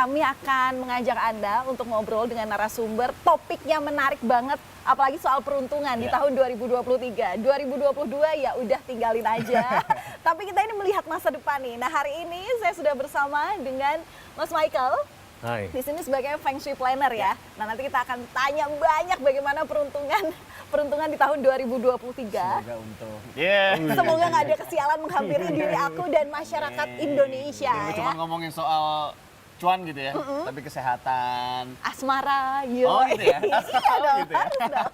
kami akan mengajak Anda untuk ngobrol dengan narasumber. Topiknya menarik banget, apalagi soal peruntungan di tahun 2023. 2022 ya udah tinggalin aja. Tapi kita ini melihat masa depan nih. Nah, hari ini saya sudah bersama dengan Mas Michael. Hai. Di sini sebagai Feng Shui Planner ya. Nah, nanti kita akan tanya banyak bagaimana peruntungan di tahun 2023. Semoga untung. Semoga nggak ada kesialan menghampiri diri aku dan masyarakat Indonesia Ini ya. cuma ngomongin soal cuan gitu ya, tapi kesehatan. Asmara, yo. Oh gitu ya? Iya dong, Gitu ya? harus dong.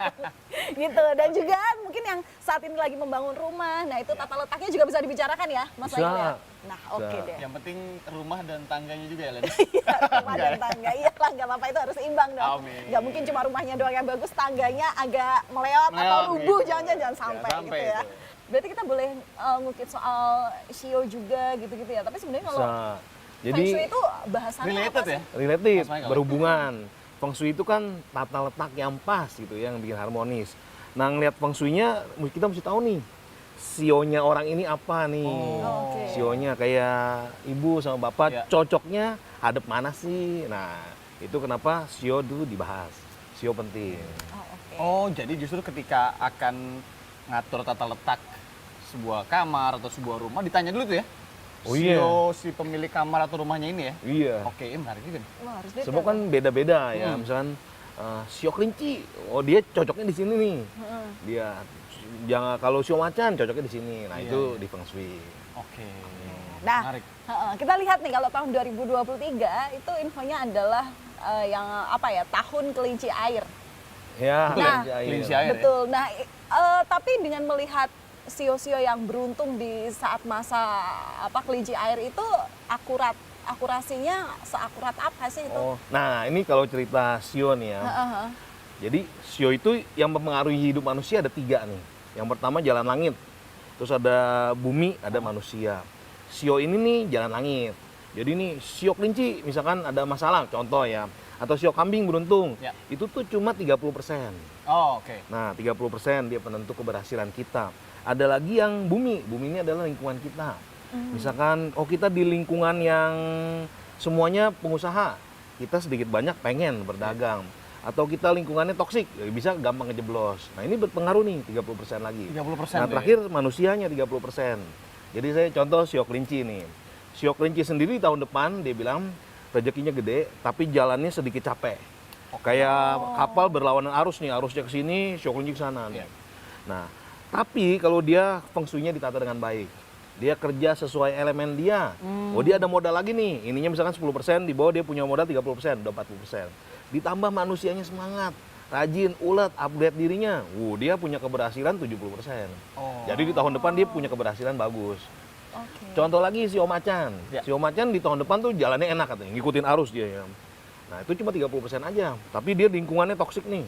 Gitu. Dan juga mungkin yang saat ini lagi membangun rumah, nah itu tata letaknya juga bisa dibicarakan ya, Mas Bisa. Michael ya? Nah, oke Bisa. deh. Yang penting rumah dan tangganya juga ya, Len. Iya, rumah dan tangga. Iyalah, nggak apa-apa, itu harus imbang dong. Amin. Nggak mungkin cuma rumahnya doang yang bagus, tangganya agak meleot atau Meleot rubuh, gitu. jangan sampai Jangan gitu sampai ya. itu. Berarti kita boleh ngukit soal shio juga gitu-gitu ya. Tapi sebenarnya kalau Bisa. Feng Jadi Shui itu bahasannya Related apa sih? ya? relatif, Mas Michael. berhubungan. Feng Shui itu kan tata letak yang pas gitu ya, yang bikin harmonis. Nah, ngeliat Feng Shui-nya kita mesti tahu nih, sionya orang ini apa nih. Oh, oke. Sionya kayak ibu sama bapak, Ya. cocoknya hadap mana sih? Nah, itu kenapa sio dulu dibahas. Sio penting. Oh, oke. Oh, jadi justru ketika akan ngatur tata letak sebuah kamar atau sebuah rumah, ditanya dulu tuh ya? Oh iya. Si pemilik kamar atau rumahnya ini ya? Iya. Oke, menarik juga nih. Wah, harus detail. Sebab kan beda-beda ya, misalkan sio kelinci, oh dia cocoknya di sini nih. Dia jangan kalau sio macan cocoknya di sini. Nah, Iya, itu iya. di Feng Shui. Oke. Nah, Menarik. kita lihat nih kalau tahun 2023 itu infonya adalah yang apa ya, tahun kelinci air. Ya, Betul ya? Kelinci air. ya? Betul. Nah, tapi dengan melihat sio-sio yang beruntung di saat masa kelinci air itu akurasinya seakurat apa sih itu? Oh, nah ini kalau cerita sio nih ya. Heeh. Jadi sio itu yang mempengaruhi hidup manusia ada 3 nih. Yang pertama jalan langit, terus ada bumi, ada manusia. Sio ini nih jalan langit. Jadi nih sio kelinci misalkan ada masalah, contoh ya, atau sio kambing beruntung, Ya. itu tuh cuma 30%. Oh, oke. Nah, 30% dia penentu keberhasilan kita. Ada lagi yang bumi ini adalah lingkungan kita. Misalkan, kita di lingkungan yang semuanya pengusaha, kita sedikit banyak pengen berdagang. Atau kita lingkungannya toksik, ya bisa gampang ngejeblos. Nah, ini berpengaruh nih, 30% lagi. 30% Nah, tuh ya? terakhir manusianya 30%. Jadi saya contoh sio kelinci nih. Sio kelinci sendiri tahun depan dia bilang rezekinya gede, tapi jalannya sedikit capek. Kayak kapal berlawanan arus nih, arusnya ke sini, sio kelinci ke sana nih. Iya. Nah, tapi kalau dia feng shui-nya ditata dengan baik, dia kerja sesuai elemen dia. Oh, dia ada modal lagi nih. Ininya misalkan 10%, di bawah dia punya modal 30%, udah 40%. Ditambah manusianya semangat, rajin, ulet, upgrade dirinya. Dia punya keberhasilan 70%. Oh. Jadi di tahun depan dia punya keberhasilan bagus. Oke. Contoh lagi sio macan. Ya. Sio macan di tahun depan tuh jalannya enak katanya, ngikutin arus dia ya. Nah, itu cuma 30% aja. Tapi dia lingkungannya toksik nih.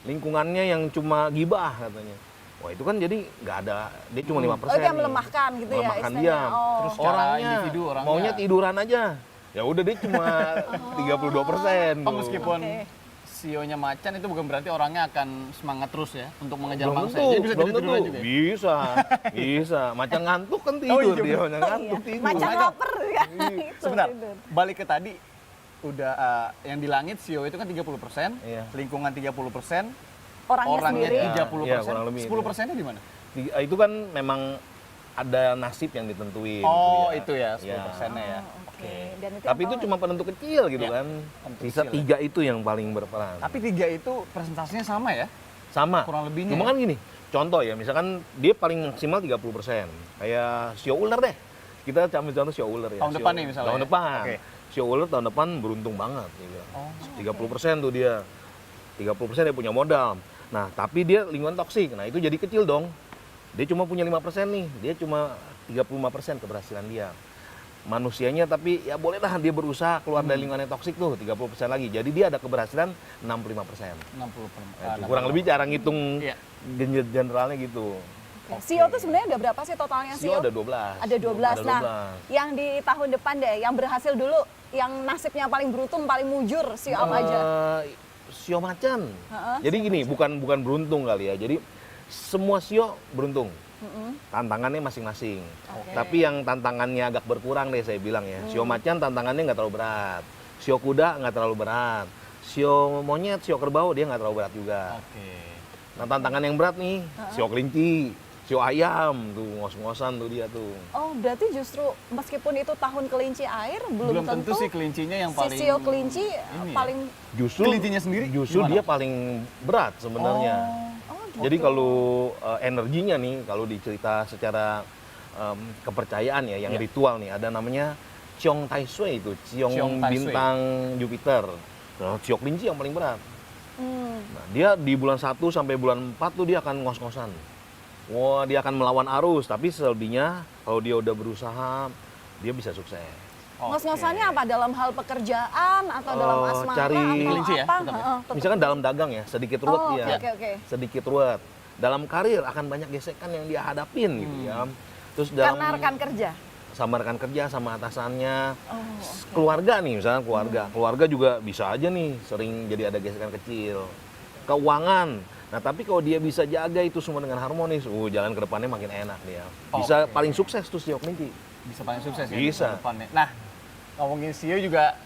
Lingkungannya yang cuma gibah katanya. Wah, itu kan jadi nggak ada, dia cuma 5%. Oh, dia nih. melemahkan gitu ya Melemahkan istilahnya. dia. Oh. Terus cara Orangnya individu, orangnya. maunya tiduran aja. Ya udah dia cuma 32%. Oh, tuh. meskipun Oke. sionya macan itu bukan berarti orangnya akan semangat terus ya untuk mengejar Belum mangsa. tentu, Jadi bisa belum tidur-tiduran tentu. juga ya? Bisa, bisa. Macan ngantuk kan tidur iya, dia, bener. macan ngantuk tidur. Macan Michael. lapar ya. Itu Sebentar, tidur. balik ke tadi udah yang di langit sio itu kan 30%, Iya. lingkungan 30%, Orangnya orangnya sendiri. 30%, Iya, kurang lebih. 10%-nya di mana? Itu kan memang ada nasib yang ditentuin. Oh, gitu itu ya, Ya. 10%-nya ya. Oh, oke. Dan itu Tapi yang itu tahu cuma penentu kecil gitu Iya, kan. penentu Sisa kecil 3 itu yang paling berperan. Tapi 3 itu presentasinya sama ya? Sama. kurang lebihnya Cuma ya? kan gini, contoh ya, misalkan dia paling maksimal 30%. Kayak sio ular deh. Kita ambil contoh sio ular ya. Tahun Sio- depan nih misalnya Tahun ya? depan. Oke. Sio ular tahun depan beruntung banget gitu. Oh, 30% tuh dia. 30% dia punya modal. Nah, tapi dia lingkungan toksik. Nah, itu jadi kecil dong. Dia cuma punya 5% nih. Dia cuma 35% keberhasilan dia. Manusianya tapi ya bolehlah dia berusaha keluar dari lingkungan yang toksik tuh 30% lagi. Jadi dia ada keberhasilan 65%. 60%. Nah, itu kurang lebih cara ngitung Iya. generalnya gitu. Oke. Sio tuh sebenarnya ada berapa sih totalnya Sio Sio? ada 12. Ada 12. Ada Nah, 12. yang di tahun depan deh, yang berhasil dulu, yang nasibnya paling beruntung, paling mujur, Sio apa aja? Sio macan. Heeh, Jadi sio gini, bukan beruntung kali ya. Jadi semua sio beruntung. Tantangannya masing-masing. Oke. Tapi yang tantangannya agak berkurang deh saya bilang ya. Sio macan tantangannya nggak terlalu berat. Sio kuda nggak terlalu berat. Sio monyet, sio kerbau dia nggak terlalu berat juga. Oke. Nah tantangan yang berat nih, sio kelinci, sio ayam, tuh ngos-ngosan tuh dia tuh. Oh, berarti justru meskipun itu tahun kelinci air, belum Tentu sih kelincinya yang paling si sio kelinci ini ya. paling Justru Kelincinya sendiri justru gimana? dia paling berat sebenarnya. oh, gitu. Jadi kalau energinya nih, kalau dicerita secara kepercayaan ya, yang Iya. ritual nih, ada namanya Ciong Tai Sui itu, Ciong Ciong Tai Sui. bintang Jupiter. Nah, sio kelinci yang paling berat. Hmm. Nah, dia di bulan 1 sampai bulan 4 tuh dia akan ngos-ngosan. Wah, dia akan melawan arus, tapi selebihnya kalau dia udah berusaha, dia bisa sukses. Oke. Ngos-ngosannya apa? Dalam hal pekerjaan atau dalam asmara cari atau kelinci ya, apa? tetap ya? Heeh, tetap. Misalkan dalam dagang ya, sedikit ruwet Oh, dia. oke. Sedikit ruwet. Dalam karir akan banyak gesekan yang dia hadapin gitu ya. Terus dalam Karena rekan kerja. sama rekan kerja, sama atasannya, Oh, keluarga nih, misalnya keluarga juga bisa aja nih sering jadi ada gesekan kecil. Keuangan, nah tapi kalau dia bisa jaga itu semua dengan harmonis, jalan ke depannya makin enak dia. Bisa Oke. paling sukses tuh sio kelinci. Bisa paling sukses ya Bisa. ke depannya. Nah, ngomongin Sio juga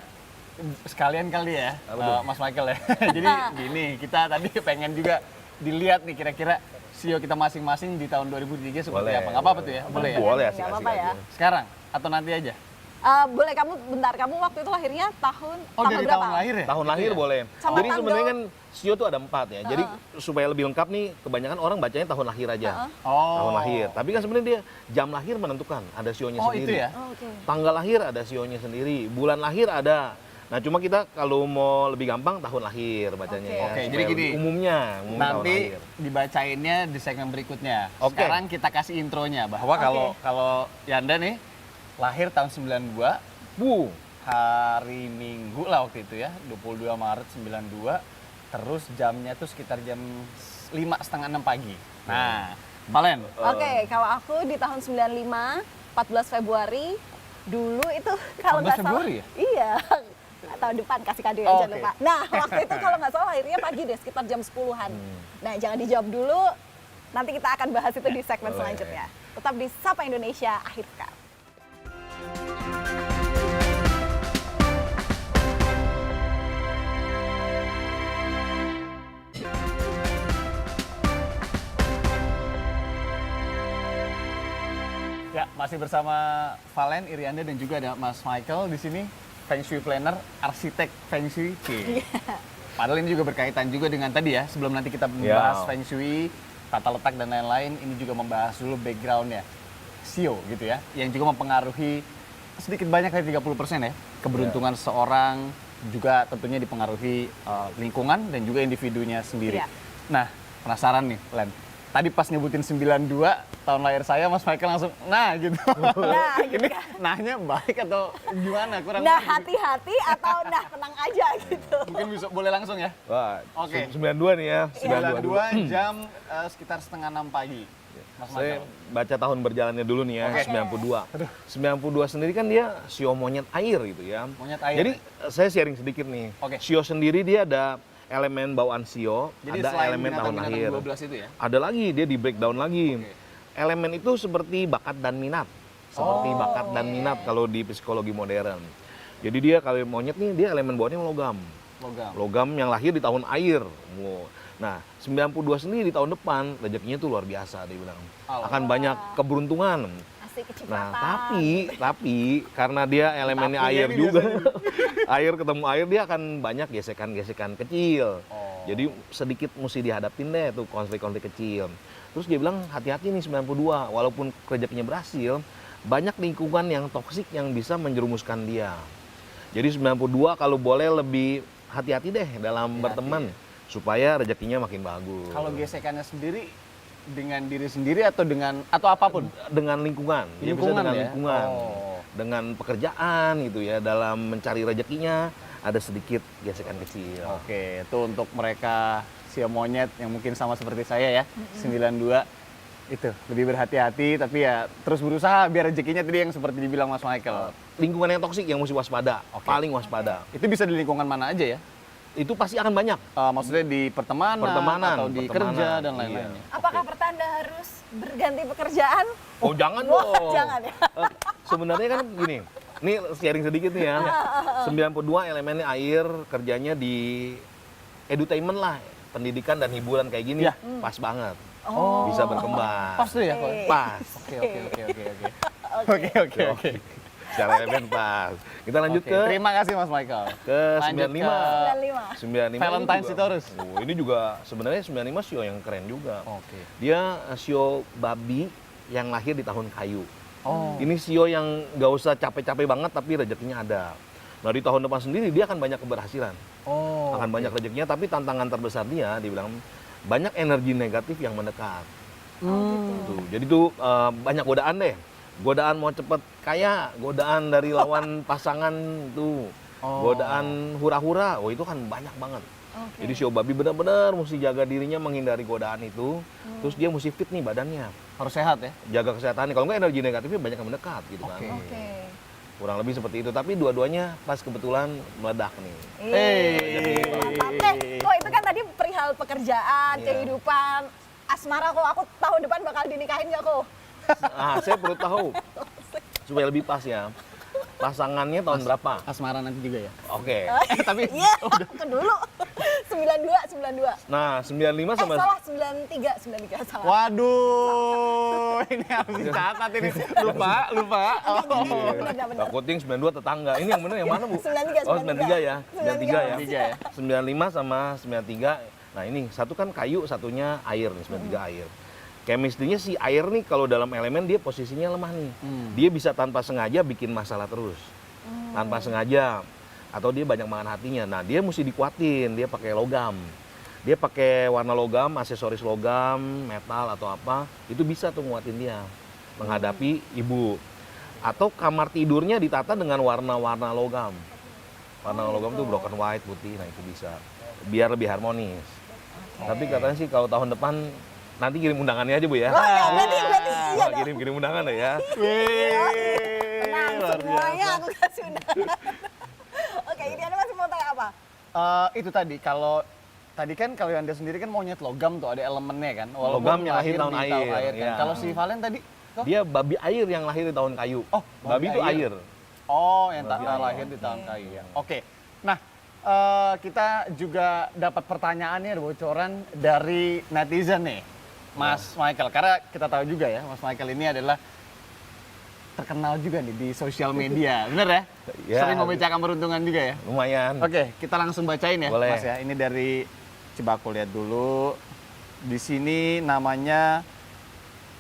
sekalian kali ya, Apa tuh? Mas Michael ya. Jadi gini, kita tadi pengen juga dilihat nih kira-kira Sio kita masing-masing di tahun 2003 seperti Boleh, apa. Nggak apa-apa tuh ya? Boleh ya? Boleh, Nggak asik-asik apa-apa ya. aja. Sekarang atau nanti aja? boleh kamu bentar, kamu waktu itu lahirnya tahun Oh, tanggal dari berapa? tahun lahir ya? Tahun Gitu lahir ya? boleh. Sama Jadi tanggal- sebenarnya kan sio tuh ada 4 ya. Jadi supaya lebih lengkap nih, kebanyakan orang bacanya tahun lahir aja. Oh. Tahun lahir. Tapi kan sebenarnya dia jam lahir menentukan, ada sionya Oh, sendiri. itu ya? Oh, oke. Tanggal lahir ada sionya sendiri, bulan lahir ada. Nah, cuma kita kalau mau lebih gampang tahun lahir bacanya Oke. ya. Oke, supaya jadi gini. lebih umumnya tahun Nanti lahir. dibacainnya di segmen berikutnya. Oke. Sekarang kita kasih intronya bahwa Oke. kalau Yanda nih lahir tahun 92, hari Minggu lah waktu itu ya, 22 Maret 92. Terus jamnya tuh sekitar jam 5:30 pagi. Nah, Valen, Oke, kalau aku di tahun 95, 14 Februari, dulu itu kalau 14 nggak salah. Februari ya? Iya. Tahun depan kasih kado ya, Oh, jangan oke. lupa. Nah, waktu itu kalau nggak salah lahirnya pagi deh, sekitar jam 10-an. Nah, jangan dijawab dulu. Nanti kita akan bahas itu di segmen Boleh. selanjutnya. Tetap di Sapa Indonesia akhir pekan. ya masih bersama Valen, Irianda dan juga ada Mas Michael di sini, Feng Shui planner, arsitek Feng Shui. Padahal ini juga berkaitan juga dengan tadi ya, sebelum nanti kita membahas Ya. Feng Shui, tata letak dan lain-lain, ini juga membahas dulu backgroundnya Sio gitu ya, yang juga mempengaruhi sedikit banyak dari 30% ya, keberuntungan seseorang, juga tentunya dipengaruhi lingkungan dan juga individunya sendiri. Iya. Nah, penasaran nih, Len. Tadi pas nyebutin 92 tahun lahir saya, Mas Michael langsung, nah gitu. Nah, gitu Ini kan. nahnya baik atau gimana? Kurang Nah, ngerti. hati-hati atau nah tenang aja gitu. Mungkin bisa boleh langsung ya. Wah, Oke. 92 nih ya. 92 jam sekitar setengah 6 pagi. Mas Saya Michael. baca tahun berjalannya dulu nih ya, Oke. 92. 92 sendiri kan dia sio monyet air gitu ya. Monyet air. Jadi saya sharing sedikit nih. Oke. Sio sendiri dia ada elemen bawaan sio, Jadi ada selain elemen tahun binatang-binatang lahir. 12 itu ya? Ada lagi, dia di breakdown lagi. Oke. Elemen itu seperti bakat dan minat. Seperti Oh, bakat dan minat kalau di psikologi modern. Jadi dia kalau monyet nih, dia elemen bawaannya logam. Logam. Logam yang lahir di tahun air. Wow. Nah, 92 sendiri di tahun depan, rezekinya tuh luar biasa dia bilang. Akan banyak keberuntungan. Asik kecepatan. Nah, tapi karena dia elemennya Tapinya air ini juga. biasanya. Air ketemu air dia akan banyak gesekan-gesekan kecil. Oh. Jadi sedikit mesti dihadapin deh tuh konflik-konflik kecil. Terus dia bilang hati-hati nih 92, walaupun rezekinya berhasil, banyak lingkungan yang toksik yang bisa menjerumuskan dia. Jadi 92 kalau boleh lebih hati-hati deh dalam Hati-hati, berteman supaya rezekinya makin bagus. Kalau gesekannya sendiri dengan diri sendiri atau dengan atau apapun? Dengan lingkungan, dia bisa Lingkungan dengan ya? lingkungan, Oh. dengan pekerjaan gitu ya, dalam mencari rezekinya ada sedikit gesekan kecil. Oke, itu untuk mereka sio monyet yang mungkin sama seperti saya ya, 92 itu lebih berhati-hati tapi ya terus berusaha biar rezekinya tadi yang seperti dibilang Mas Michael. Lingkungan yang toksik yang mesti waspada, Oke. paling waspada. Itu bisa di lingkungan mana aja ya? Itu pasti akan banyak. Maksudnya di pertemanan, atau di pertemanan, kerja dan iya. lain-lainnya. Apakah pertanda harus berganti pekerjaan? Oh jangan Wah, dong. jangan ya. Sebenarnya kan gini, Ini sharing sedikit nih ya. 92 elemennya air, kerjanya di edutainment lah, pendidikan dan hiburan kayak gini, Ya. pas banget. Oh. Bisa berkembang. Pas tuh ya, Pak? Pas. Oke. Secara elemen pas. Kita lanjut Oke, ke terima kasih Mas Michael. ke Lanjut 95. 95. 95 Valentine ini juga- Sitorus. Ini juga sebenarnya 95 sio yang keren juga. Oke. Dia sio babi yang lahir di tahun kayu. Oh. Ini sio yang nggak usah capek-capek banget tapi rezekinya ada. Nah di tahun depan sendiri dia akan banyak keberhasilan, Oh. akan banyak rezekinya. Tapi tantangan terbesar dia dibilang banyak energi negatif yang mendekat. Tuh, jadi tuh banyak godaan deh. Godaan mau cepet kaya, godaan dari lawan pasangan tuh, Oh. godaan hura-hura. Oh itu kan banyak banget. Oke. Jadi sio babi benar-benar mesti jaga dirinya menghindari godaan itu. Terus dia mesti fit nih badannya, Harus sehat ya? jaga kesehatannya. Kalau nggak energi negatifnya banyak yang mendekat gitu kan. Oke. Oke. Kurang lebih seperti itu. Tapi dua-duanya pas kebetulan meledak nih. Mantap deh. Kok itu kan tadi perihal pekerjaan, Iya. kehidupan, asmara. Kok aku tahun depan bakal dinikahin nggak kok? Ah, saya perlu tahu supaya lebih pas ya. Pasangannya tahun berapa? Asmara nanti juga ya? Oke. Tapi Iya, ke dulu. 92. Nah, 95 sama Salah 93 salah. waduh, ini harus dicatat ini. Lupa. Oh. Benar. Takuting 92 tetangga. Ini yang benar yang mana, Bu? 93. Oh, 93 ya. 93 ya. 93 ya. 95 sama 93. Nah, ini satu kan kayu, satunya air nih, 93 air. Chemistry-nya si air nih kalau dalam elemen dia posisinya lemah nih. Dia bisa tanpa sengaja bikin masalah terus. Tanpa sengaja. Atau dia banyak makan hatinya. Nah, dia mesti dikuatin, dia pakai logam. Dia pakai warna logam, aksesoris logam, metal atau apa, itu bisa tuh nguatin dia menghadapi ibu. Atau kamar tidurnya ditata dengan warna-warna logam. Warna logam tuh broken white, putih, nah itu bisa. Biar lebih harmonis. Tapi katanya sih kalau tahun depan nanti kirim undangannya aja, Bu ya. Oh ya, berarti iya Wah, dong. kirim undangan lah ya. Tenang, luar semuanya biasa. aku kasih undangan. Oke, ini Anda masih mau tanya apa? Itu tadi kalau tadi kan kalau Anda sendiri kan monyet logam tuh ada elemennya kan. Walaupun Logam yang lahir tahun di air, kan. iya. Kalau si Valen tadi kok? Dia babi air yang lahir di tahun kayu. Oh, babi itu air. Oh, yang tak Babi air. lahir di tahun kayu ya. Oke. Nah, kita juga dapat pertanyaannya ada bocoran dari netizen nih. Mas Michael, karena kita tahu juga ya, Mas Michael ini adalah terkenal juga nih di sosial media, bener ya? Ya. Sering membacakan peruntungan juga ya? Lumayan. Oke, kita langsung bacain ya, Boleh. Mas ya. Ini dari, coba aku lihat dulu. Di sini namanya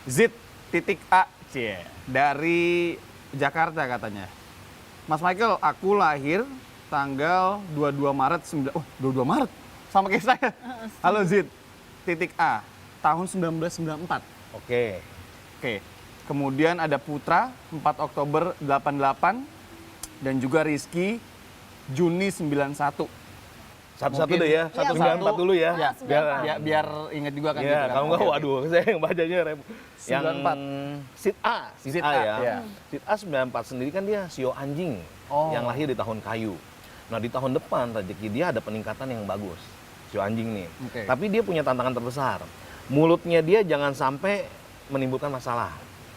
Zit.A C dari Jakarta katanya. Mas Michael, aku lahir tanggal 22 Maret 22 Maret sama kayak saya. Halo Zit.A tahun 1994. Oke. Oke. Kemudian ada Putra 4 Oktober 88 dan juga Rizky Juni 91. Satu-satu Mungkin- deh ya. Iya, 194 dulu ya. Ya, Biar biar ingat juga kan. ya, gitu kan. kalau nggak Oke, oke. waduh, saya yang bacanya yang 94. Sit A, Sit A A, ya. iya. Sit A 94 sendiri kan dia sio anjing Oh. yang lahir di tahun kayu. Nah, di tahun depan rezeki dia ada peningkatan yang bagus. Sio anjing nih. Oke. Tapi dia punya tantangan terbesar. Mulutnya dia jangan sampai menimbulkan masalah.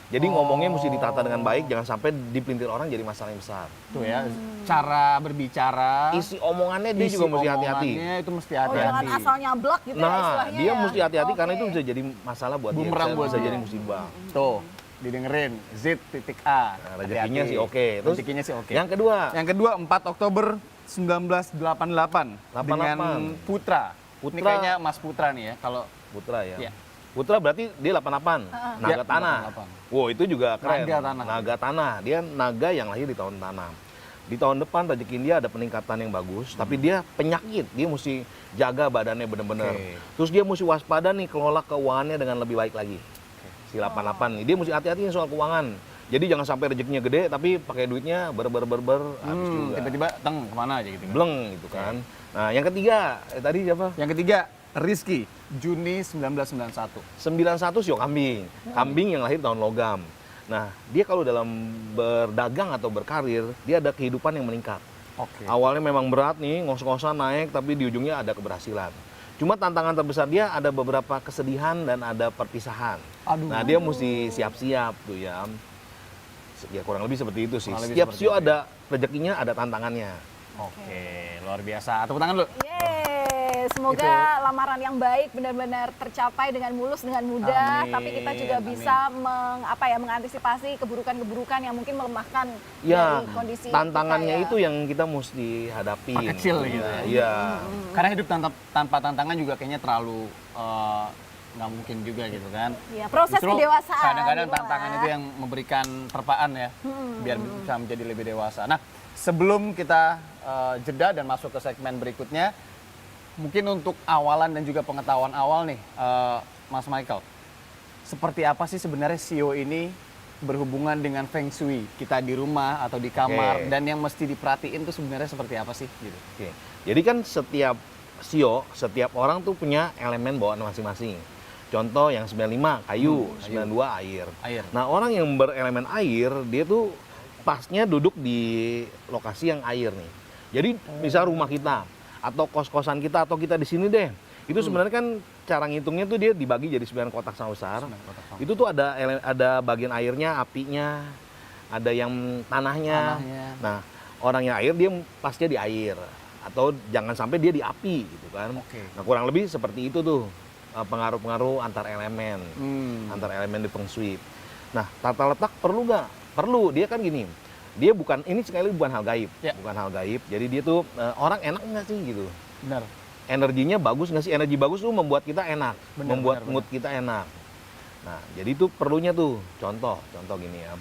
Jadi ngomongnya mesti ditata dengan baik, jangan sampai dipelintir orang jadi masalah yang besar. Tuh ya, cara berbicara, Isi omongannya dia isi juga mesti hati-hati. omongannya itu mesti Oh, jangan hati-hati. asal nyablak gitu ya Nah, istilahnya dia ya. mesti hati-hati karena Oke. itu bisa jadi masalah buat Bumerang dia. buat Bisa dia. jadi musibah. Tuh, didengerin Z.A. Nah, rezekinya sih oke. Terus Rezekinya sih oke. Yang kedua, Yang kedua 4 Oktober 1988 dengan 88. Putra. Ini Putra. kayaknya Mas Putra nih ya kalau Putra ya. Iya. Putra berarti dia 88. Naga Iya, tanah. 88. Wow, itu juga keren. Naga tanah. Naga tanah. Dia naga yang lahir di tahun tanah. Di tahun depan rezeki dia ada peningkatan yang bagus, tapi dia penyakit. Dia mesti jaga badannya benar-benar. Oke. Terus dia mesti waspada nih kelola keuangannya dengan lebih baik lagi. Si 88 nih, dia mesti hati-hati nih soal keuangan. Jadi jangan sampai rezekinya gede tapi pakai duitnya berber habis juga. tiba-tiba teng kemana aja gitu. Bleng gitu kan. Nah, yang ketiga, tadi siapa? Yang ketiga Rizky Juni 1991. 91 sio kambing. Kambing yang lahir tahun logam. Nah, dia kalau dalam berdagang atau berkarir, dia ada kehidupan yang meningkat. Oke. Awalnya memang berat nih, ngos-ngosan naik, tapi di ujungnya ada keberhasilan. Cuma tantangan terbesar dia ada beberapa kesedihan dan ada perpisahan. Aduh. Nah, dia mesti siap-siap tuh ya. Ya kurang lebih seperti itu sih. Kurang lebih Setiap seperti sio itu ya. ada rezekinya, ada tantangannya. Oke, luar biasa. Tepuk tangan dulu. Yeay, semoga lamaran yang baik benar-benar tercapai dengan mulus, dengan mudah. Amin, Tapi kita juga amin. bisa mengantisipasi keburukan-keburukan yang mungkin melemahkan Ya, dari kondisi tantangannya kita, ya. itu yang kita mesti hadapi. Hal kecil gitu ya. Iya. Karena hidup tanpa tantangan juga kayaknya terlalu nggak mungkin juga gitu kan. Iya, proses Justru kedewasaan. kadang-kadang gitu tantangan lah. itu yang memberikan terpaan ya, biar bisa menjadi lebih dewasa. Nah, sebelum kita jeda dan masuk ke segmen berikutnya, mungkin untuk awalan dan juga pengetahuan awal nih, Mas Michael, seperti apa sih sebenarnya sio ini berhubungan dengan feng shui kita di rumah atau di kamar, Oke. dan yang mesti diperhatiin tuh sebenarnya seperti apa sih gitu? Oke. Jadi kan setiap sio, setiap orang tuh punya elemen bawaan masing-masing. Contoh yang 95 kayu, 92 air. Air. Nah, orang yang berelemen air, dia tuh pasnya duduk di lokasi yang air nih. Jadi misal rumah kita atau kos-kosan kita atau kita di sini deh. Itu sebenarnya kan cara ngitungnya tuh dia dibagi jadi 9 kotak sama besar. 9 kotak sama. Itu tuh ada bagian airnya, apinya, ada yang tanahnya. Tanahnya. Nah, orang yang air dia pasnya di air atau jangan sampai dia di api gitu kan. Oke. Nah, kurang lebih seperti itu tuh pengaruh-pengaruh antar elemen. Antar elemen di feng shui. Nah, tata letak perlu nggak? Perlu. Dia kan gini, dia bukan, ini sekali bukan hal gaib, Ya. bukan hal gaib. Jadi dia tuh orang enak nggak sih gitu? Benar. Energinya bagus nggak sih? Energi bagus tuh membuat kita enak, Benar, membuat benar, mood kita enak. Nah, jadi itu perlunya tuh contoh gini ya.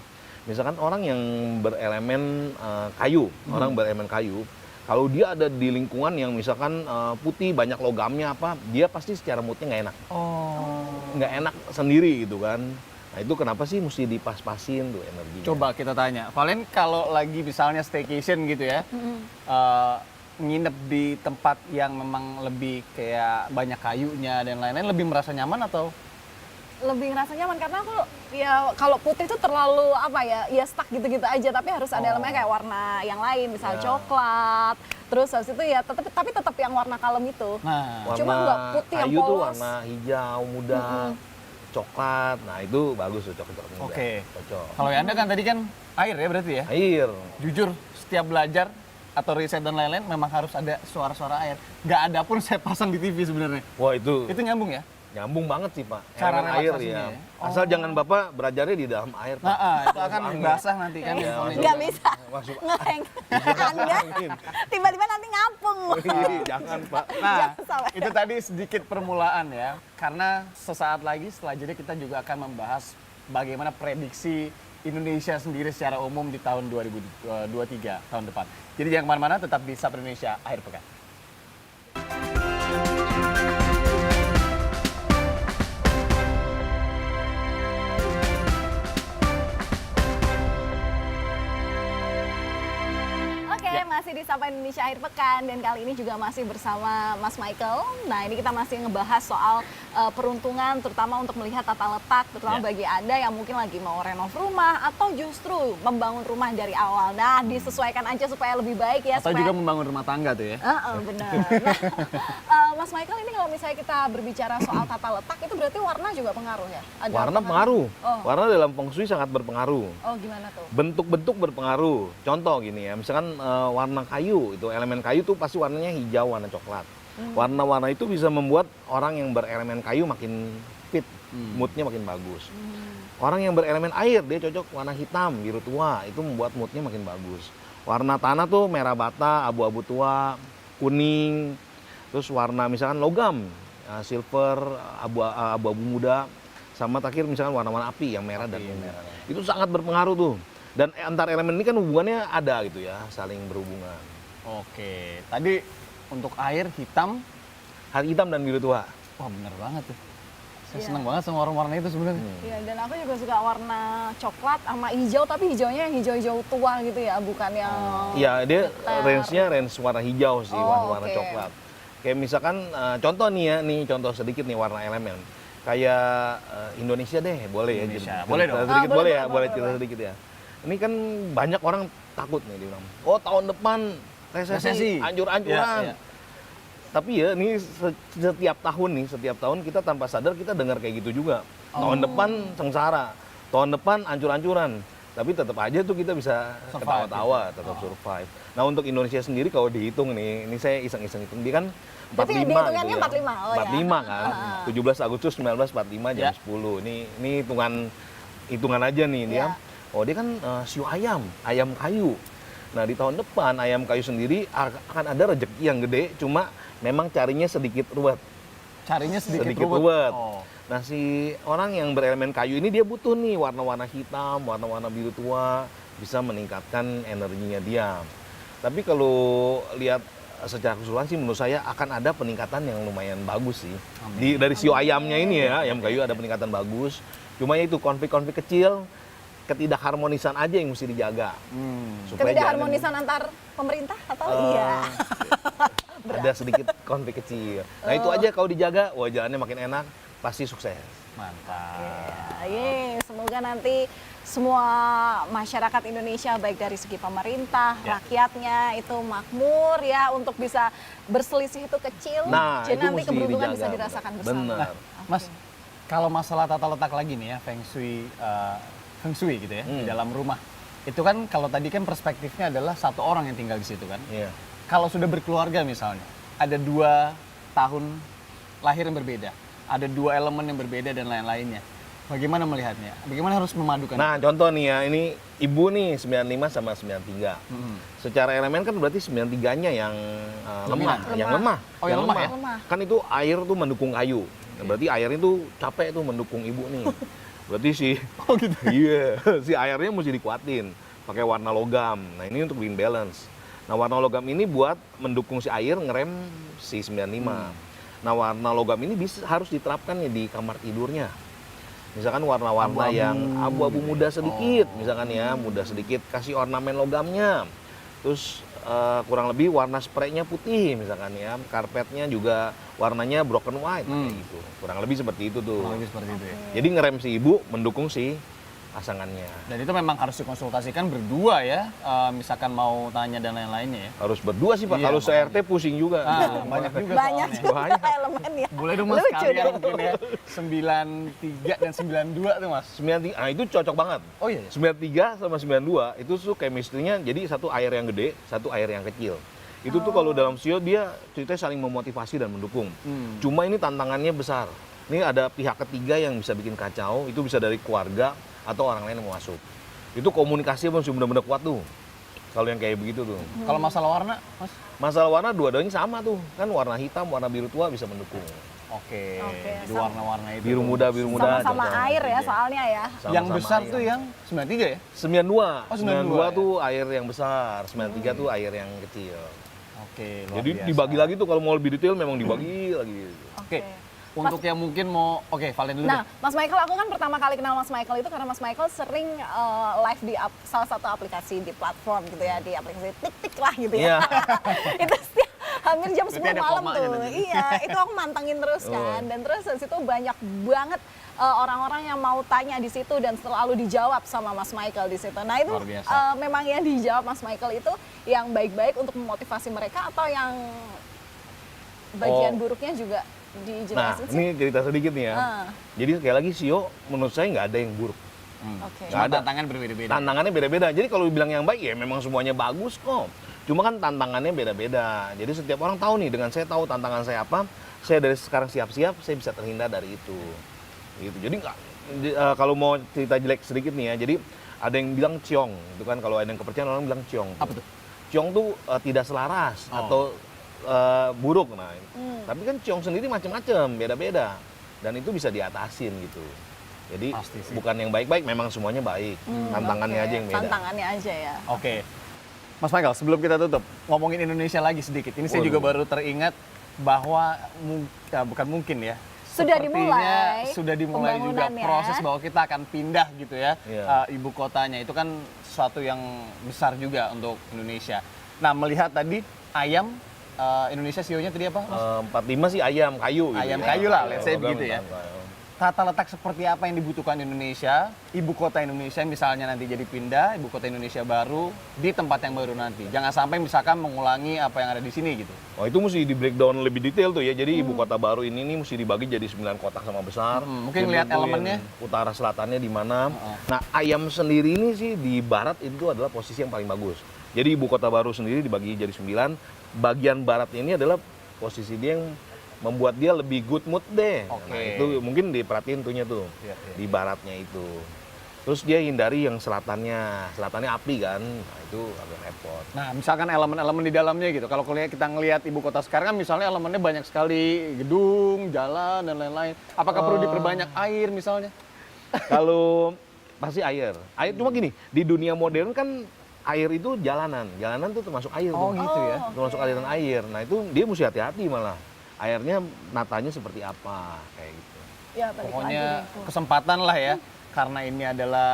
Misalkan orang yang berelemen kayu, orang berelemen kayu, kalau dia ada di lingkungan yang misalkan putih, banyak logamnya apa, dia pasti secara moodnya nggak enak. Nggak enak sendiri gitu kan. Nah, itu kenapa sih mesti dipas-pasin tuh energinya. Coba kita tanya, Valen kalau lagi misalnya staycation gitu ya, nginep di tempat yang memang lebih kayak banyak kayunya dan lain-lain, lebih merasa nyaman atau? Lebih ngerasa nyaman karena aku ya kalau putih itu terlalu ya stuck gitu-gitu aja, tapi harus ada elemennya kayak warna yang lain, misal Ya. coklat. Terus habis itu ya tapi tetap yang warna kalem itu. Nah, Warna Cuma nggak putih yang kayu tuh polos. warna hijau muda, coklat. Nah, itu bagus tuh coklat muda. Oke. Cocok. kalau Anda kan tadi kan air ya berarti ya? Air. Jujur, setiap belajar atau riset dan lain-lain memang harus ada suara-suara air. Nggak ada pun saya pasang di TV sebenarnya. Wah, itu Itu nyambung ya? nyambung banget sih, Pak. Cara Elemen air relaksasinya ya. ya? Asal jangan Bapak belajarnya di dalam air, Pak. Nah, itu akan Angin. basah nanti kan. Iya, handphone-nya. Nggak bisa Masuk ngeheng. Anda angin. tiba-tiba nanti ngapung. Jangan, Pak. Nah, Jangan sampai. itu tadi sedikit permulaan ya. Karena sesaat lagi setelah jeda kita juga akan membahas bagaimana prediksi Indonesia sendiri secara umum di tahun 2023 tahun depan. Jadi jangan kemana-mana, tetap di Sapa Indonesia Akhir Pekan. Oke, masih di Sapa Indonesia Akhir Pekan dan kali ini juga masih bersama Mas Michael. Nah, ini kita masih ngebahas soal peruntungan terutama untuk melihat tata letak, terutama Ya. bagi Anda yang mungkin lagi mau renov rumah atau justru membangun rumah dari awal. Nah, disesuaikan aja supaya lebih baik ya. Atau juga membangun rumah tangga tuh ya. Benar. Nah, Mas Michael, ini kalau misalnya kita berbicara soal tata letak itu berarti warna juga pengaruh ya? Ada Warna pengaruh. Oh. Warna dalam feng shui sangat berpengaruh. Oh, gimana tuh? Bentuk-bentuk berpengaruh. Contoh gini ya, misalkan warna kayu, itu elemen kayu tuh pasti warnanya hijau, warna coklat. Warna-warna itu bisa membuat orang yang berelemen kayu makin fit, moodnya makin bagus. Orang yang berelemen air, dia cocok warna hitam, biru tua, itu membuat moodnya makin bagus. Warna tanah tuh merah bata, abu-abu tua, kuning, terus warna misalkan logam, silver, abu-abu muda, sama terakhir misalkan warna-warna api yang merah dan ungu. Itu sangat berpengaruh tuh. Dan antar elemen ini kan hubungannya ada gitu ya, saling berhubungan. Oke, tadi untuk air hitam, Hari hitam dan biru tua. wah bener banget tuh. Saya Iya. seneng banget sama warna-warna itu sebenarnya. Iya, dan aku juga suka warna coklat sama hijau, tapi hijaunya yang hijau-hijau tua gitu ya, bukan yang Iya, dia getar. range-nya range warna hijau sih, Oh, warna-warna oke. coklat. Kayak misalkan contoh nih ya, contoh sedikit nih warna elemen. Kayak Indonesia deh, boleh ya. Indonesia. cerita Boleh dong. Sedikit Ah, boleh ya, boleh, boleh boleh, cerita boleh. sedikit ya. Ini kan banyak orang takut nih dia bilang, oh tahun depan Resesi. resesi, anjur-anjuran. Iya, iya. Tapi ya ini setiap tahun kita tanpa sadar kita dengar kayak gitu juga. Tahun depan sengsara, tahun depan ancur-ancuran. tapi tetap aja tuh kita bisa Survive, ketawa-tawa, tetap survive. Nah untuk Indonesia sendiri kalau dihitung nih, ini saya iseng-iseng hitung, dia kan 45 Berarti gitu dihitungannya ya. 45, oh ya. 45 kan, 17 Agustus 1945 jam Ya. 10. Ini hitungan aja nih dia. Ya. Oh dia kan siu ayam kayu. Nah di tahun depan ayam kayu sendiri akan ada rezeki yang gede, cuma memang carinya sedikit ruwet. Carinya sedikit Sedikit ruwet. ruwet. Oh. Nah si orang yang berelemen kayu ini dia butuh nih warna-warna hitam, warna-warna biru tua, bisa meningkatkan energinya dia. Tapi kalau lihat secara keseluruhan sih menurut saya akan ada peningkatan yang lumayan bagus sih. Dari siu ayamnya ini ya, ayam kayu ada peningkatan bagus. Cuma ya itu konflik-konflik kecil, ketidakharmonisan aja yang mesti dijaga. Supaya Ketidakharmonisan antar pemerintah atau iya? ada sedikit konflik kecil. Nah itu aja kalau dijaga, wah jalannya makin enak, pasti sukses. Mantap. Semoga nanti semua masyarakat Indonesia baik dari segi pemerintah, rakyatnya itu makmur ya untuk bisa berselisih itu kecil. Nah, jadi itu nanti mesti keberuntungan dijaga, bisa dirasakan bersama. benar. Mas, kalau masalah tata letak lagi nih ya, feng shui gitu ya, di dalam rumah. Itu kan kalau tadi kan perspektifnya adalah satu orang yang tinggal di situ kan. Iya. Kalau sudah berkeluarga misalnya, ada 2 tahun lahir yang berbeda, ada 2 elemen yang berbeda dan lain-lainnya. Bagaimana melihatnya? Bagaimana harus memadukan? Nah contoh nih ya, ini ibu nih 95 sama 93. Secara elemen kan berarti 93-nya yang lemah, Dominan. yang lemah. Oh, yang lemah ya? Lemah. Kan itu air tuh mendukung kayu. Nah, berarti airnya tuh capek tuh mendukung ibu nih. Berarti si iya, si airnya mesti dikuatin pakai warna logam. Nah, ini untuk bikin balance. Nah, warna logam ini buat mendukung si air ngerem si 95. Nah, warna logam ini harus diterapkan ya di kamar tidurnya. Misalkan warna-warna yang abu-abu muda sedikit, misalkan ya, muda sedikit, kasih ornamen logamnya. Terus kurang lebih warna spraynya putih misalkan ya, karpetnya juga warnanya broken white kayak gitu. Kurang lebih seperti itu tuh. Kurang lebih seperti itu ya. Jadi ngerem si ibu mendukung si pasangannya. Dan itu memang harus dikonsultasikan berdua ya, misalkan mau tanya dan lain-lainnya ya. Harus berdua sih Pak, Iya, kalau makanya. se-RT pusing juga. Banyak juga Banyak soalnya. juga Banyak. elemennya. Boleh dong mas Lucu kalian deh. mungkin ya, 93 dan 92 tuh mas. 93, nah itu cocok banget. Oh iya? 93 sama 92 itu tuh chemistry-nya jadi satu air yang gede, satu air yang kecil. Itu tuh kalau dalam sio dia ceritanya saling memotivasi dan mendukung. Cuma ini tantangannya besar. Ini ada pihak ketiga yang bisa bikin kacau, itu bisa dari keluarga atau orang lain yang mau masuk. Itu komunikasinya mesti benar-benar kuat tuh. Kalau yang kayak begitu tuh. Kalau masalah warna mas? Masalah warna dua-duanya sama tuh. Kan warna hitam, warna biru tua bisa mendukung. Oke, Oke, jadi warna-warna itu. Biru muda, biru muda. Sama-sama cocok. air ya soalnya ya. Sama-sama Yang besar air. tuh yang 93 ya? 92. Oh, 92 92 tuh air yang besar, 93 tuh air yang kecil. Oke, luar Jadi biasa. dibagi lagi tuh kalau mau lebih detail memang dibagi lagi. Oke, untuk yang mungkin mau, oke Valen dulu Nah, deh. Mas Michael, aku kan pertama kali kenal Mas Michael itu karena Mas Michael sering live di salah satu aplikasi di platform gitu ya, di aplikasi tik-tik lah gitu ya. Iya. Itu setiap hampir jam 10 Berarti ada malam komanya tuh. nanti. Iya, itu aku mantengin terus kan. Dan terus di situ banyak banget orang-orang yang mau tanya di situ dan selalu dijawab sama Mas Michael di situ. Nah, itu Luar biasa. memang yang dijawab Mas Michael itu yang baik-baik untuk memotivasi mereka atau yang bagian buruknya juga Nah, dijelasin sih? ini cerita sedikit nih ya. Jadi sekali lagi Sio menurut saya nggak ada yang buruk. Oke. Cuma Nggak ada. tantangan berbeda-beda. Tantangannya beda-beda. Jadi kalau dibilang yang baik ya memang semuanya bagus kok. Cuma kan tantangannya beda-beda. Jadi setiap orang tahu nih, dengan saya tahu tantangan saya apa, saya dari sekarang siap-siap, saya bisa terhindar dari itu. Gitu. Jadi nggak, kalau mau cerita jelek sedikit nih ya, jadi ada yang bilang ciong, itu kan kalau ada yang kepercayaan orang bilang ciong. Apa tuh? Ciong tuh tidak selaras atau buruk. Nah, tapi kan ciong sendiri macam-macam, beda-beda, dan itu bisa diatasin gitu. Jadi Pasti sih. bukan yang baik-baik, memang semuanya baik. Tantangannya Oke, aja yang beda. Tantangannya aja ya. Oke. Mas Michael, sebelum kita tutup, ngomongin Indonesia lagi sedikit. Ini saya Waduh. juga baru teringat bahwa bukan mungkin ya. Sudah Sepertinya dimulai sudah dimulai juga pembangunannya. proses bahwa kita akan pindah gitu ya, Iya. ibu kotanya. Itu kan sesuatu yang besar juga untuk Indonesia. Nah, melihat tadi ayam Indonesia sionya tadi apa? Mas? 45 sih ayam kayu gitu Ayam ya. kayu lah, let's say Logam begitu ya. kan, kayu. tata letak seperti apa yang dibutuhkan Indonesia, ibu kota Indonesia misalnya nanti jadi pindah, ibu kota Indonesia baru di tempat yang baru nanti. Jangan sampai misalkan mengulangi apa yang ada di sini gitu. Oh itu mesti di breakdown lebih detail tuh ya. Jadi ibu kota baru ini nih mesti dibagi jadi 9 kotak sama besar. Mungkin lihat Ditentuin elemennya. Utara selatannya di mana. Nah ayam sendiri ini sih di barat itu adalah posisi yang paling bagus. Jadi ibu kota baru sendiri dibagi jadi 9. Bagian barat ini adalah posisi dia yang membuat dia lebih good mood deh. Oke. Nah itu mungkin diperhatiin tuhnya tuh. Iya, iya. Di baratnya itu. Terus dia hindari yang selatannya api kan. Nah itu agak repot. Nah, misalkan elemen-elemen di dalamnya gitu. Kalau kita ngelihat ibu kota sekarang kan misalnya elemennya banyak sekali, gedung, jalan dan lain-lain. Apakah perlu diperbanyak air misalnya? Kalau pasti air. Air cuma gini, di dunia modern kan air itu jalanan. Jalanan tuh termasuk air Oh, tuh. gitu ya. Termasuk aliran air. Nah, itu dia mesti hati-hati malah. Airnya natanya seperti apa kayak gitu. Ya, balik lagi Pokoknya deh. kesempatan lah ya. Karena ini adalah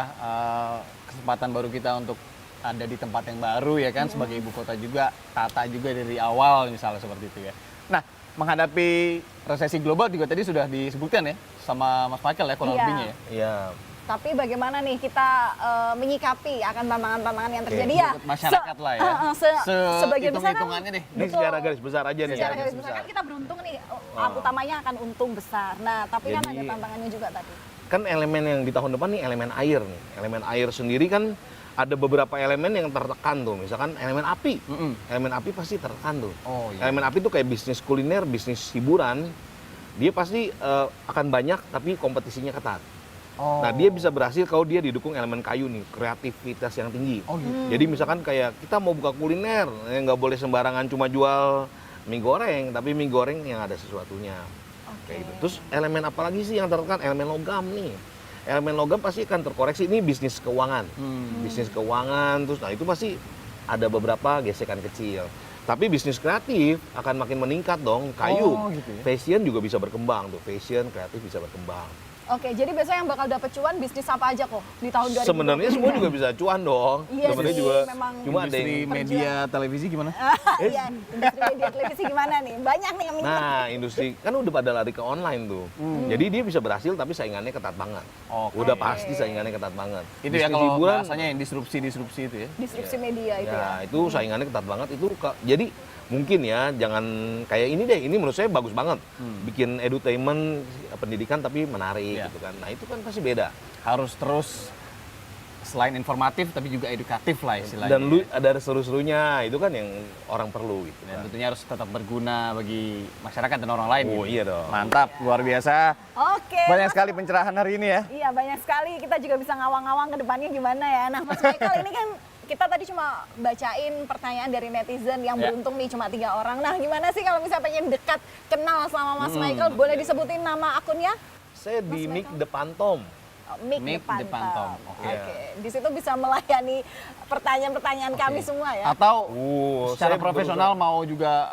kesempatan baru kita untuk ada di tempat yang baru ya kan. Sebagai ibu kota juga, tata juga dari awal misalnya seperti itu ya. Nah, menghadapi resesi global juga tadi sudah disebutkan ya sama Mas Michael ya kurang Iya. lebihnya ya. Iya. Tapi bagaimana nih kita menyikapi akan tantangan-tantangan yang terjadi ya? Untuk masyarakat lah ya. Sebagian besar kan Hitung-hitungannya deh. Ini secara garis besar aja nih. secara garis besar kan kita beruntung nih, utamanya akan untung besar. Nah, tapi kan Jadi- ada tantangannya juga tadi. Kan elemen yang di tahun depan nih elemen air nih. Elemen air sendiri kan ada beberapa elemen yang tertekan tuh. Misalkan elemen api. Elemen api pasti tertekan tuh. Oh iya. Elemen api tuh kayak bisnis kuliner, bisnis hiburan. Dia pasti akan banyak tapi kompetisinya ketat. Oh. Nah dia bisa berhasil kalau dia didukung elemen kayu nih, kreativitas yang tinggi. Oh gitu. Jadi misalkan kayak kita mau buka kuliner, nggak boleh sembarangan cuma jual mie goreng, tapi mie goreng yang ada sesuatunya. Kayak gitu. Terus elemen apa lagi sih yang tertekan? Elemen logam nih. Elemen logam pasti akan terkoreksi. Ini bisnis keuangan. Bisnis keuangan, terus nah itu pasti ada beberapa gesekan kecil. Tapi bisnis kreatif akan makin meningkat dong. Kayu, Oh, gitu ya. fashion juga bisa berkembang tuh. Fashion, kreatif bisa berkembang. Oke, jadi biasanya yang bakal dapet cuan bisnis apa aja kok di tahun 2020? Sebenarnya semua juga bisa cuan dong. Iya Sebenarnya sih, juga memang. cuma ada Industri yang media televisi gimana? Iya, industri media televisi gimana nih? Banyak nih yang minat. Nah, industri kan udah pada lari ke online tuh. Jadi dia bisa berhasil tapi saingannya ketat banget. Oke. Udah pasti saingannya ketat banget. Itu ya Bisnis kalau hiburan, bahasanya yang disrupsi-disrupsi itu ya. Disrupsi media itu ya. ya itu saingannya ketat banget itu jadi mungkin ya jangan kayak ini deh, ini menurut saya bagus banget. Bikin edutainment pendidikan tapi menarik Iya. gitu kan. Nah, itu kan pasti beda. Harus terus selain informatif tapi juga edukatif lah istilahnya. Dan lu ada seru-serunya, itu kan yang orang perlu gitu Dan kan. tentunya harus tetap berguna bagi masyarakat dan orang lain. Oh, gitu. iya dong. Mantap, luar biasa. Oke. Banyak sekali pencerahan hari ini ya. Iya, banyak sekali. Kita juga bisa ngawang-ngawang ke depannya gimana ya. Nah, Mas Michael ini kan kita tadi cuma bacain pertanyaan dari netizen yang Ya. beruntung nih cuma 3 orang. Nah, gimana sih kalau misalnya pengen dekat kenal sama Mas Michael, boleh disebutin nama akunnya? Saya di Nick Depantom. Oh, Mick Mick Depantom. Depantom, Oke. oke. Di situ bisa melayani pertanyaan-pertanyaan kami semua ya. Atau secara saya profesional mau juga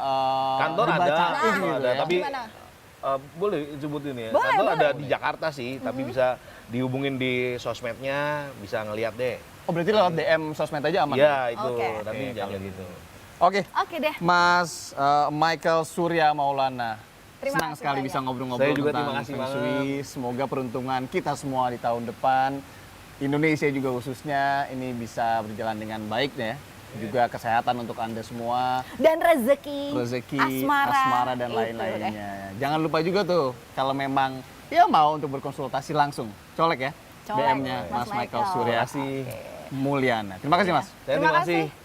Kantor ada, dibacain Nah, gitu ada, ya. tapi Gimana? boleh sebutin ya. Boleh, Kantor boleh. ada di Jakarta sih, tapi bisa dihubungin di sosmednya, bisa ngeliat deh. Oh berarti lewat DM sosmed aja aman? Iya itu, Oke. tapi Oke, jangan kalau gitu. Oke. Oke deh. Mas Michael Surya Maulana. Terima Senang kasih sekali banyak. bisa ngobrol-ngobrol Saya juga tentang terima kasih Feng banget. Shui. Semoga peruntungan kita semua di tahun depan, Indonesia juga khususnya, ini bisa berjalan dengan baik ya. Juga kesehatan untuk Anda semua, Dan rezeki, rezeki, asmara, dan itu lain-lainnya. Jangan lupa juga tuh, kalau memang ya mau untuk berkonsultasi langsung, colek ya. Colek, DM-nya Mas Mas Michael Michael. Surya Terima kasih. Mulyana. Terima kasih Mas. Saya terima kasih.